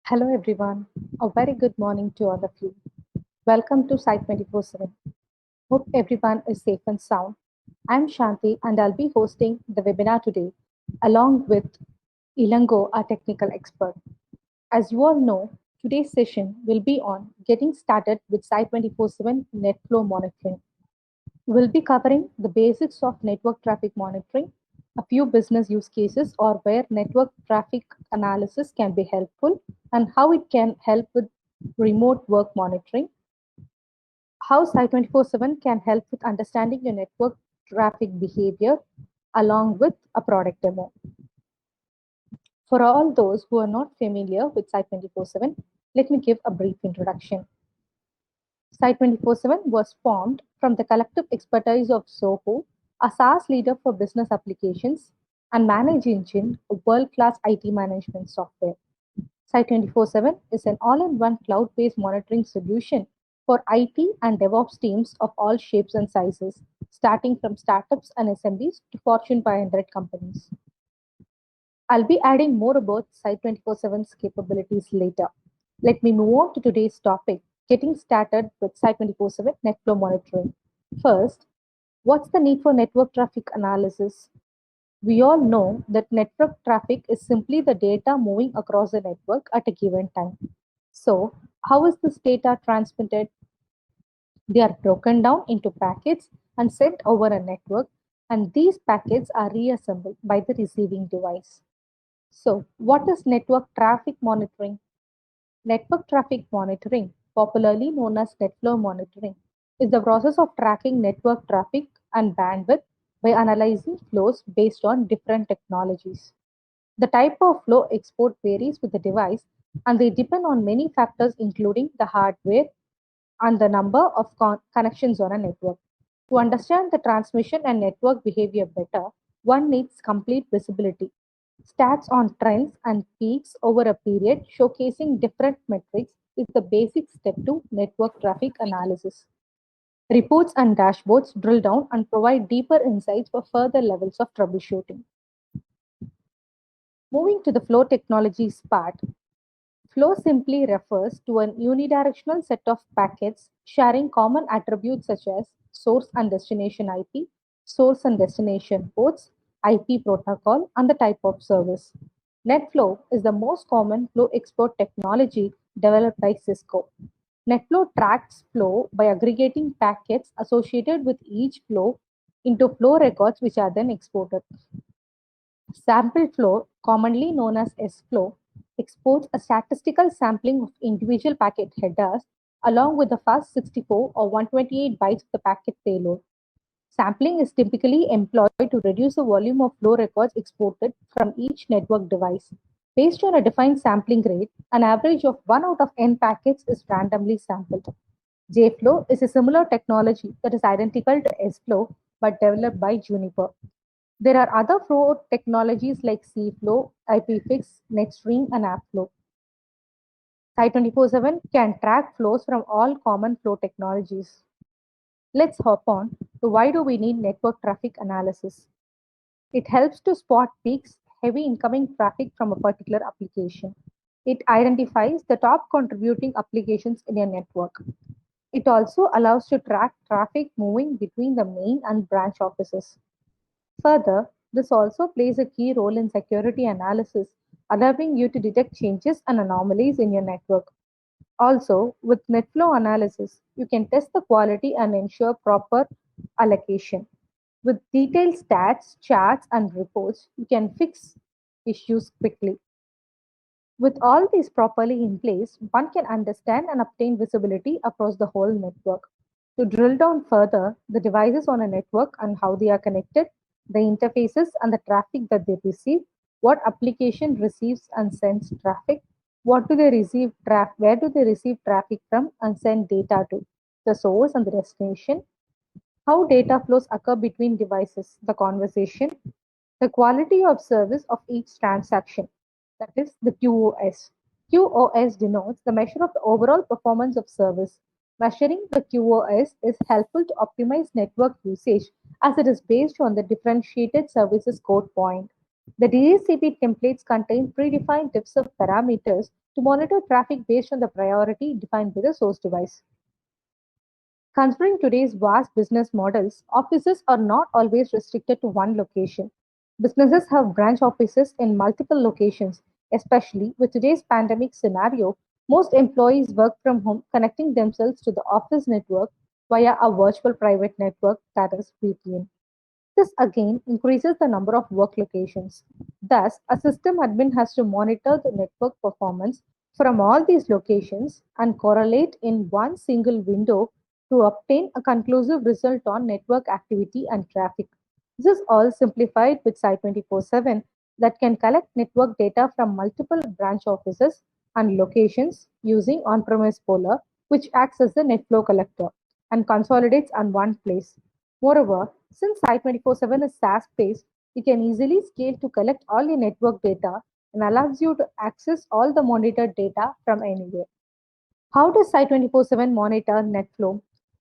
Hello everyone. A very good morning to all of you. Welcome to Site 24/7. Hope everyone is safe and sound. I'm Shanti and I'll be hosting the webinar today along with Ilango, our technical expert. As you all know, today's session will be on getting started with Site 24/7 NetFlow monitoring. We'll be covering the basics of network traffic monitoring, a few business use cases or where network traffic analysis can be helpful, and how it can help with remote work monitoring, how Site 24/7 can help with understanding your network traffic behavior, along with a product demo. For all those who are not familiar with Site 24/7, let me give a brief introduction. Site 24/7 was formed from the collective expertise of Zoho, a SaaS leader for business applications, and Manage Engine, a world-class IT management software. Site 24/7 is an all-in-one cloud-based monitoring solution for IT and DevOps teams of all shapes and sizes, starting from startups and SMBs to Fortune 500 companies. I'll be adding more about Site 24/7's capabilities later. Let me move on to today's topic, getting started with Site 24/7 NetFlow monitoring. First, what's the need for network traffic analysis? We all know that network traffic is simply the data moving across the network at a given time. So, how is this data transmitted? They are broken down into packets and sent over a network, and these packets are reassembled by the receiving device. So, what is network traffic monitoring? Network traffic monitoring, popularly known as NetFlow monitoring, is the process of tracking network traffic and bandwidth by analyzing flows based on different technologies. The type of flow export varies with the device and they depend on many factors, including the hardware and the number of connections on a network. To understand the transmission and network behavior better, one needs complete visibility. Stats on trends and peaks over a period showcasing different metrics is the basic step to network traffic analysis. Reports and dashboards drill down and provide deeper insights for further levels of troubleshooting. Moving to the flow technologies part, flow simply refers to an unidirectional set of packets sharing common attributes such as source and destination IP, source and destination ports, IP protocol, and the type of service. NetFlow is the most common flow export technology developed by Cisco. NetFlow tracks flow by aggregating packets associated with each flow into flow records, which are then exported. Sample flow, commonly known as S-flow, exports a statistical sampling of individual packet headers along with the first 64 or 128 bytes of the packet payload. Sampling is typically employed to reduce the volume of flow records exported from each network device. Based on a defined sampling rate, an average of 1 out of n packets is randomly sampled. JFlow is a similar technology that is identical to SFlow but developed by Juniper. There are other flow technologies like cFlow, IPFix, NetStream, and AppFlow. Site 24/7 can track flows from all common flow technologies. Let's hop on to why do we need network traffic analysis. It helps to spot peaks, heavy incoming traffic from a particular application. It identifies the top contributing applications in your network. It also allows to track traffic moving between the main and branch offices. Further, this also plays a key role in security analysis, allowing you to detect changes and anomalies in your network. Also, with NetFlow analysis, you can test the quality and ensure proper allocation. With detailed stats, charts, and reports, you can fix issues quickly. With all these properly in place, one can understand and obtain visibility across the whole network. To drill down further, the devices on a network and how they are connected, the interfaces and the traffic that they receive, what application receives and sends traffic, what do they receive where do they receive traffic from and send data to, the source and the destination, how data flows occur between devices, the conversation, the quality of service of each transaction, that is the QoS. QoS denotes the measure of the overall performance of service. Measuring the QoS is helpful to optimize network usage as it is based on the differentiated services code point. The DHCP templates contain predefined types of parameters to monitor traffic based on the priority defined by the source device. Considering today's vast business models, offices are not always restricted to one location. Businesses have branch offices in multiple locations, especially with today's pandemic scenario. Most employees work from home, connecting themselves to the office network via a virtual private network, that is VPN. This again increases the number of work locations. Thus, a system admin has to monitor the network performance from all these locations and correlate in one single window to obtain a conclusive result on network activity and traffic. This is all simplified with Site 24/7 that can collect network data from multiple branch offices and locations using on-premise Polar, which acts as the NetFlow collector and consolidates on one place. Moreover, since Site 24/7 is SaaS-based, you can easily scale to collect all your network data and allows you to access all the monitored data from anywhere. How does Site 24/7 monitor NetFlow?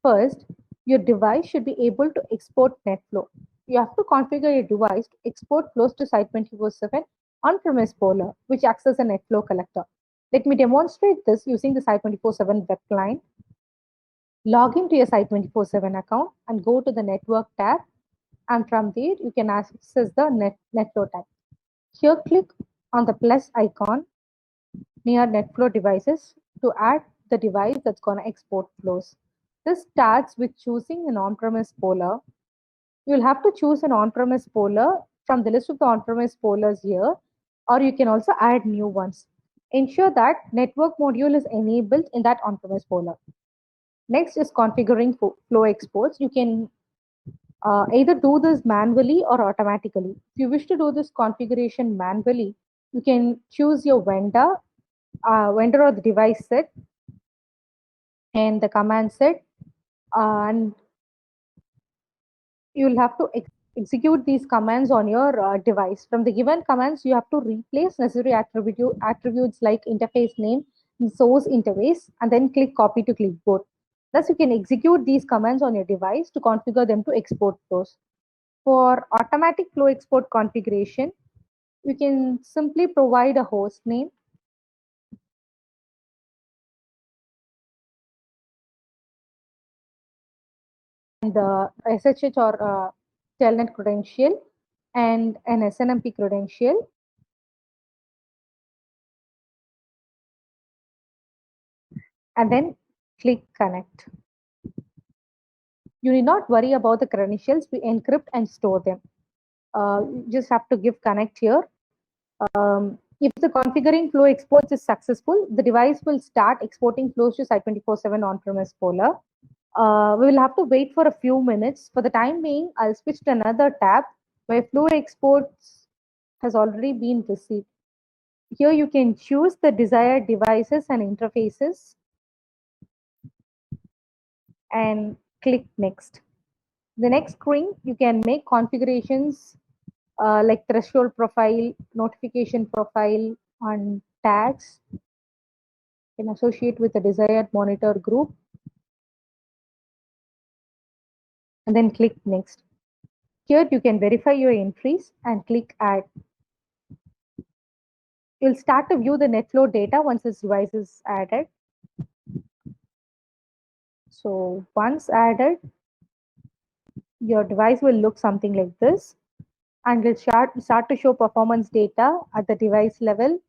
First, your device should be able to export NetFlow. You have to configure your device to export flows to Site 24/7 on-premise Polar, which acts as a NetFlow collector. Let me demonstrate this using the Site 24/7 web client. Log into your Site 24/7 account and go to the Network tab, and from there you can access the NetFlow tab. Here, click on the plus icon near NetFlow devices to add the device that's going to export flows. This starts with choosing an on-premise Polar. You'll have to choose an on-premise Polar from the list of the on-premise Polars here, or you can also add new ones. Ensure that network module is enabled in that on-premise Polar. Next is configuring flow exports. You can either do this manually or automatically. If you wish to do this configuration manually, you can choose your vendor or the device set and the command set, and you'll have to execute these commands on your device. From the given commands, you have to replace necessary attributes like interface name, source interface, and then click copy to clipboard. Thus, you can execute these commands on your device to configure them to export flows. For automatic flow export configuration, you can simply provide a host name and the SSH or telnet credential and an SNMP credential. And then click connect. You need not worry about the credentials. We encrypt and store them. You just have to give connect here. If the configuring flow exports is successful, the device will start exporting flows to Site 24/7 on-premise Polar. We will have to wait for a few minutes. For the time being, I'll switch to another tab where flow exports has already been received. Here you can choose the desired devices and interfaces and click next. The next screen, you can make configurations like threshold profile, notification profile, and tags. You can associate with the desired monitor group and then click next. Here you can verify your entries and click add. You'll start to view the NetFlow data once this device is added. So once added, your device will look something like this, and will start to show performance data at the device level,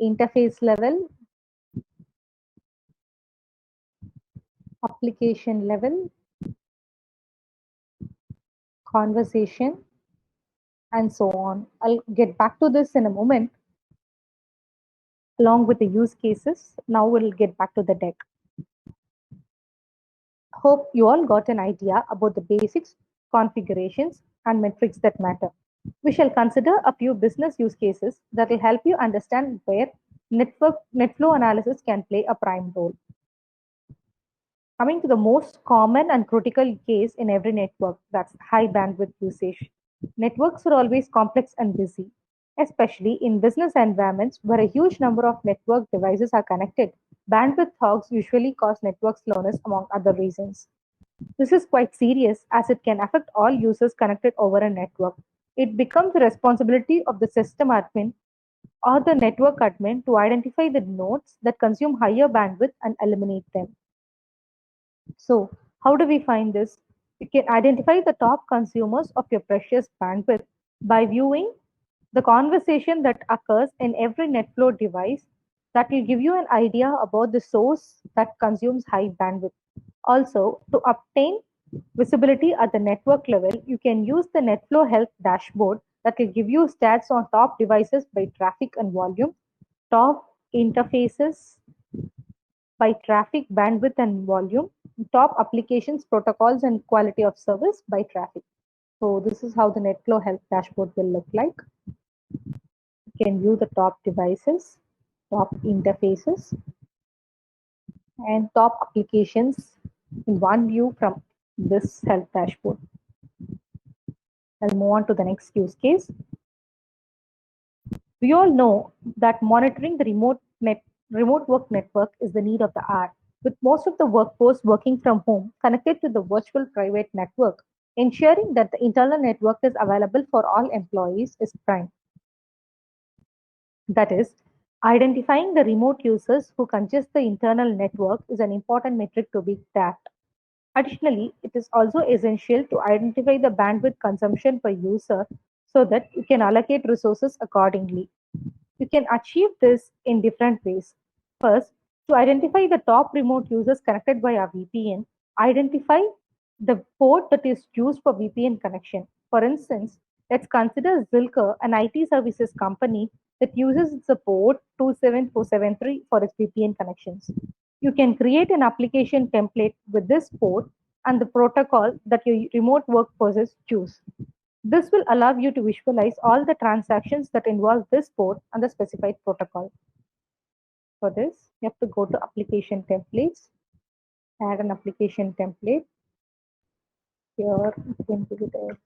interface level, application level, conversation, and so on. I'll get back to this in a moment along with the use cases. Now we'll get back to the deck. Hope you all got an idea about the basics, configurations, and metrics that matter. We shall consider a few business use cases that will help you understand where NetFlow analysis can play a prime role. Coming to the most common and critical case in every network, that's high bandwidth usage. Networks are always complex and busy, especially in business environments where a huge number of network devices are connected. Bandwidth hogs usually cause network slowness, among other reasons. This is quite serious as it can affect all users connected over a network. It becomes the responsibility of the system admin or the network admin to identify the nodes that consume higher bandwidth and eliminate them. So, how do we find this? You can identify the top consumers of your precious bandwidth by viewing the conversation that occurs in every NetFlow device. That will give you an idea about the source that consumes high bandwidth. Also, to obtain visibility at the network level, you can use the NetFlow Health dashboard that will give you stats on top devices by traffic and volume, top interfaces by traffic, bandwidth, and volume, top applications, protocols, and quality of service by traffic. So this is how the NetFlow Health dashboard will look like. You can view the top devices, top interfaces, and top applications in one view from this health dashboard. I'll move on to the next use case. We all know that monitoring the remote work network is the need of the hour. With most of the workforce working from home connected to the virtual private network, ensuring that the internal network is available for all employees is prime. That is, identifying the remote users who congest the internal network is an important metric to be tracked. Additionally, it is also essential to identify the bandwidth consumption per user so that you can allocate resources accordingly. You can achieve this in different ways. First, to identify the top remote users connected by a VPN, identify the port that is used for VPN connection. For instance, let's consider Zilker, an IT services company that uses the port 27473 for its VPN connections. You can create an application template with this port and the protocol that your remote workforces choose. This will allow you to visualize all the transactions that involve this port and the specified protocol. For this, you have to go to application templates, add an application template. Here, you can give it a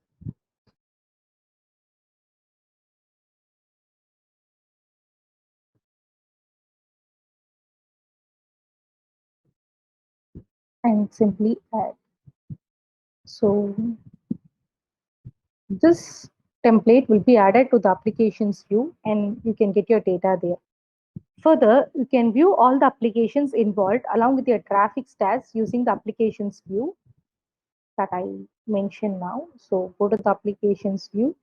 and simply add. So this template will be added to the applications view and you can get your data there. Further, you can view all the applications involved along with your traffic stats using the applications view that I mentioned now. So go to the applications view.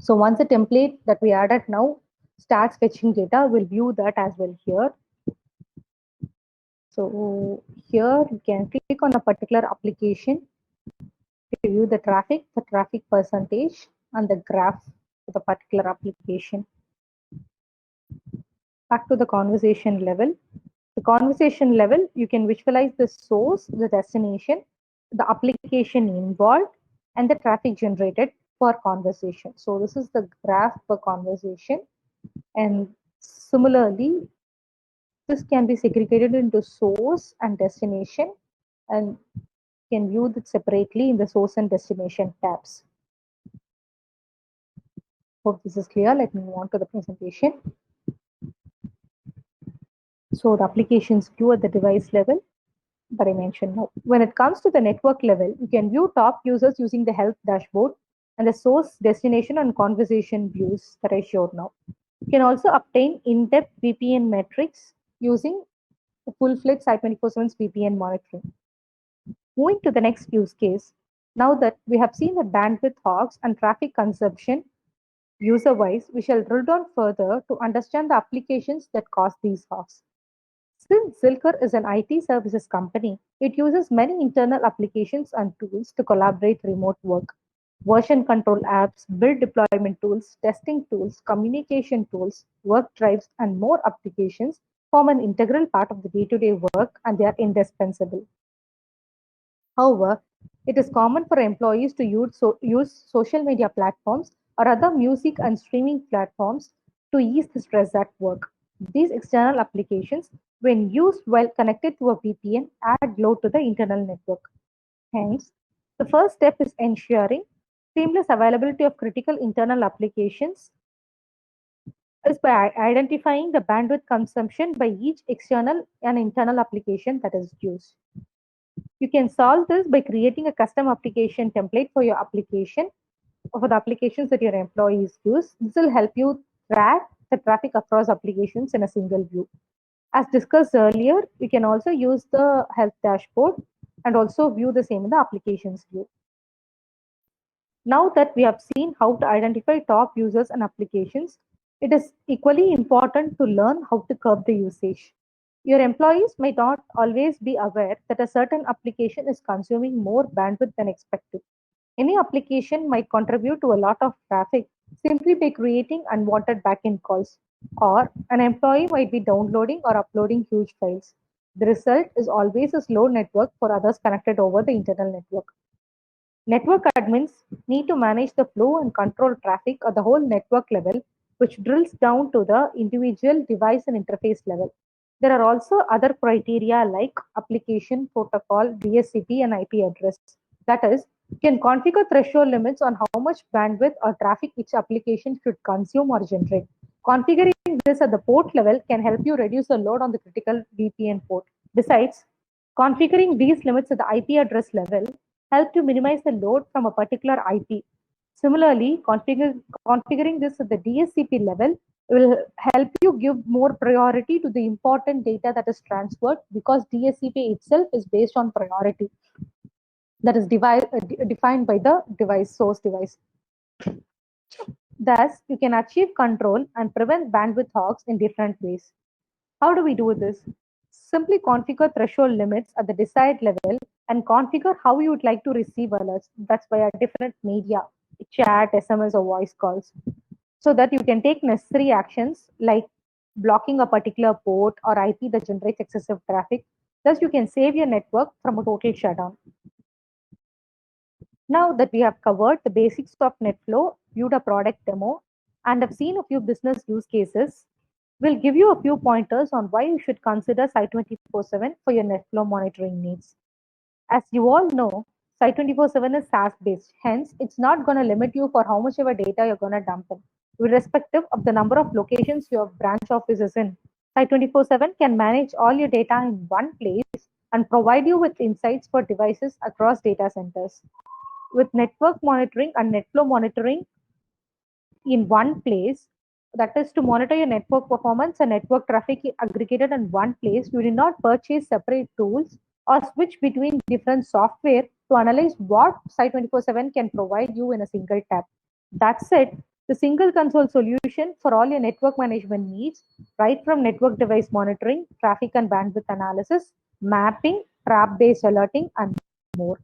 So once the template that we added now starts fetching data, we'll view that as well here. So here you can click on a particular application to view the traffic percentage, and the graph for the particular application. Back to the conversation level. The conversation level, you can visualize the source, the destination, the application involved, and the traffic generated per conversation. So this is the graph per conversation. And similarly, this can be segregated into source and destination and can view that separately in the source and destination tabs. Hope this is clear. Let me move on to the presentation. So the applications view at the device level that I mentioned now. When it comes to the network level, you can view top users using the health dashboard and the source, destination, and conversation views that I showed now. You can also obtain in-depth VPN metrics using the full-fledged Site24/7's VPN monitoring. Moving to the next use case, now that we have seen the bandwidth hogs and traffic consumption user-wise, we shall drill down further to understand the applications that cause these hogs. Since Zilker is an IT services company, it uses many internal applications and tools to collaborate remote work. Version control apps, build deployment tools, testing tools, communication tools, work drives, and more applications form an integral part of the day-to-day work, and they are indispensable. However, it is common for employees to use social media platforms or other music and streaming platforms to ease the stress at work. These external applications, when used while connected to a VPN, add load to the internal network. Hence, the first step is ensuring seamless availability of critical internal applications is by identifying the bandwidth consumption by each external and internal application that is used. You can solve this by creating a custom application template for your application. for the applications that your employees use. This will help you track the traffic across applications in a single view. As discussed earlier, you can also use the health dashboard and also view the same in the applications view. Now that we have seen how to identify top users and applications, it is equally important to learn how to curb the usage. Your employees may not always be aware that a certain application is consuming more bandwidth than expected. Any application might contribute to a lot of traffic simply by creating unwanted backend calls, or an employee might be downloading or uploading huge files. The result is always a slow network for others connected over the internal network. Network admins need to manage the flow and control traffic at the whole network level, which drills down to the individual device and interface level. There are also other criteria like application, protocol, DSCP, and IP address. That is, you can configure threshold limits on how much bandwidth or traffic each application should consume or generate. Configuring this at the port level can help you reduce the load on the critical VPN port. Besides, configuring these limits at the IP address level help to minimize the load from a particular IP. Similarly, configuring this at the DSCP level will help you give more priority to the important data that is transferred because DSCP itself is based on priority that is defined by the source device. Thus, you can achieve control and prevent bandwidth hogs in different ways. How do we do this? Simply configure threshold limits at the desired level and configure how you would like to receive alerts. That's via different media, chat, SMS, or voice calls, so that you can take necessary actions like blocking a particular port or IP that generates excessive traffic. Thus, you can save your network from a total shutdown. Now that we have covered the basics of NetFlow, viewed a product demo, and have seen a few business use cases, we'll give you a few pointers on why you should consider Site 24/7 for your NetFlow monitoring needs. As you all know, Site 24/7 is SaaS-based. Hence, it's not going to limit you for how much of a data you're going to dump in. Irrespective of the number of locations your branch office is in, Site 24/7 can manage all your data in one place and provide you with insights for devices across data centers. With network monitoring and NetFlow monitoring in one place, that is to monitor your network performance and network traffic aggregated in one place, you need not purchase separate tools or switch between different software to analyze what Site 24/7 can provide you in a single tap. That's it. The single console solution for all your network management needs, right from network device monitoring, traffic and bandwidth analysis, mapping, trap-based alerting, and more.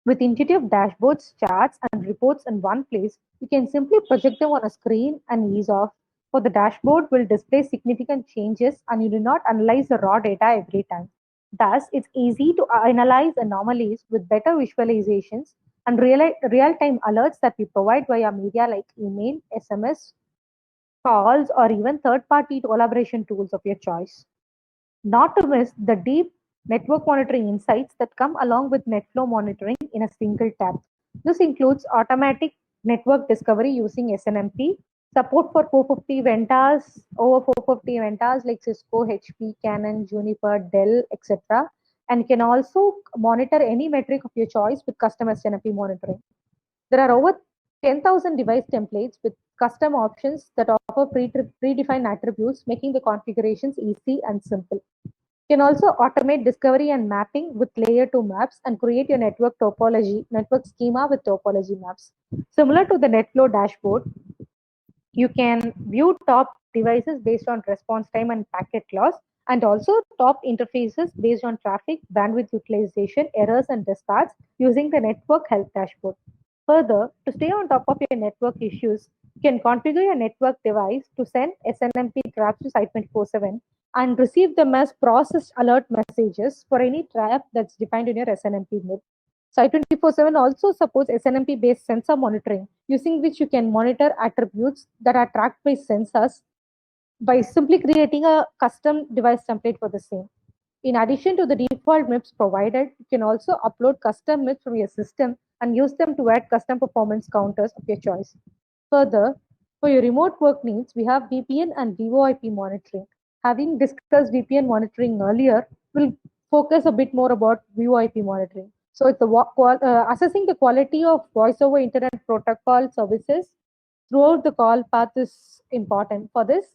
With intuitive dashboards, charts, and reports in one place, you can simply project them on a screen and ease off. For the dashboard will display significant changes and you do not analyze the raw data every time. Thus, it's easy to analyze anomalies with better visualizations and real-time alerts that we provide via media like email, SMS, calls, or even third-party collaboration tools of your choice. Not to miss the deep network monitoring insights that come along with NetFlow monitoring in a single tab. This includes automatic network discovery using SNMP, support for 450 vendors, over 450 vendors like Cisco, HP, Canon, Juniper, Dell, etc. And you can also monitor any metric of your choice with custom SNMP monitoring. There are over 10,000 device templates with custom options that offer predefined attributes, making the configurations easy and simple. You can also automate discovery and mapping with layer 2 maps and create your network schema with topology maps. Similar to the NetFlow dashboard, you can view top devices based on response time and packet loss, and also top interfaces based on traffic, bandwidth utilization, errors, and discards using the network health dashboard. Further, to stay on top of your network issues, you can configure your network device to send SNMP traps to Site 24/7 and receive them as processed alert messages for any trap that's defined in your SNMP NIP. Site 24/7 also supports SNMP-based sensor monitoring, using which you can monitor attributes that are tracked by sensors by simply creating a custom device template for the same. In addition to the default MIPS provided, you can also upload custom MIPS from your system and use them to add custom performance counters of your choice. Further, for your remote work needs, we have VPN and VoIP monitoring. Having discussed VPN monitoring earlier, we'll focus a bit more about VoIP monitoring. So it's assessing the quality of voice over internet protocol services throughout the call path is important. For this,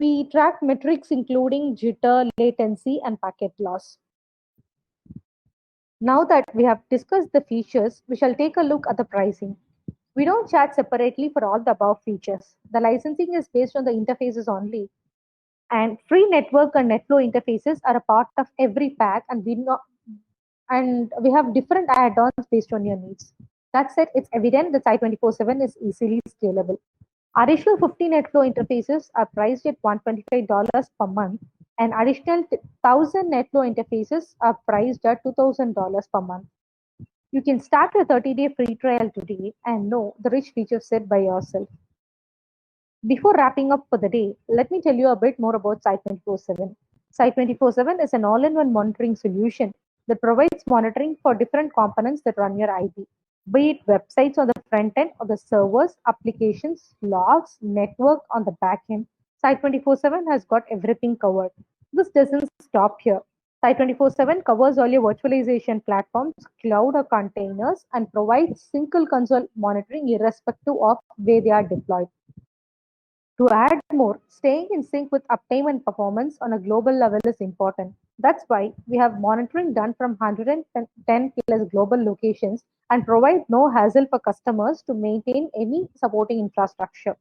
we track metrics including jitter, latency, and packet loss. Now that we have discussed the features, we shall take a look at the pricing. We don't charge separately for all the above features. The licensing is based on the interfaces only, and free network and NetFlow interfaces are a part of every pack, and we have different add-ons based on your needs. That said, it's evident that Site 24/7 is easily scalable. Additional 50 NetFlow interfaces are priced at $125 per month, and additional 1,000 NetFlow interfaces are priced at $2,000 per month. You can start a 30-day free trial today and know the rich features set by yourself. Before wrapping up for the day, let me tell you a bit more about Site 24/7. Site 24/7 is an all-in-one monitoring solution that provides monitoring for different components that run your IT, be it websites on the front end or the servers, applications, logs, network on the back end. Site 24/7 has got everything covered. This doesn't stop here. Site 24/7 covers all your virtualization platforms, cloud or containers, and provides single console monitoring irrespective of where they are deployed. To add more, staying in sync with uptime and performance on a global level is important. That's why we have monitoring done from 110 plus global locations and provide no hassle for customers to maintain any supporting infrastructure.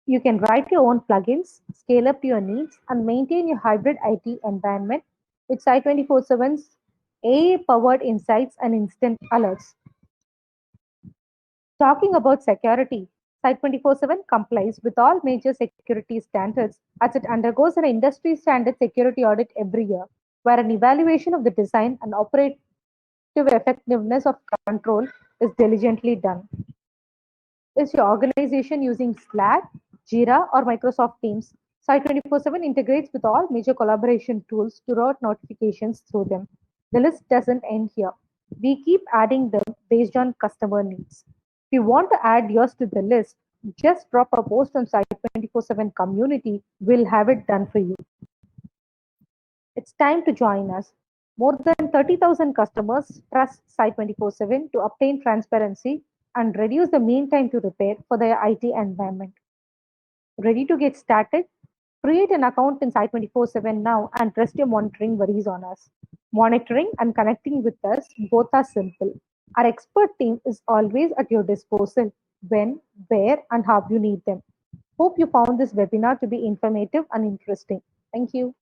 You can write your own plugins, scale up to your needs, and maintain your hybrid IT environment with Site 24/7's AI-powered insights and instant alerts. Talking about security, Site 24/7 complies with all major security standards as it undergoes an industry standard security audit every year, where an evaluation of the design and operative effectiveness of control is diligently done. Is your organization using Slack, Jira, or Microsoft Teams? Site 24/7 integrates with all major collaboration tools to route notifications through them. The list doesn't end here. We keep adding them based on customer needs. If you want to add yours to the list, just drop a post on Site 24/7 community. We'll have it done for you. It's time to join us. More than 30,000 customers trust Site 24/7 to obtain transparency and reduce the mean time to repair for their IT environment. Ready to get started? Create an account in Site 24/7 now and rest your monitoring worries on us. Monitoring and connecting with us both are simple. Our expert team is always at your disposal when, where, and how you need them. Hope you found this webinar to be informative and interesting. Thank you.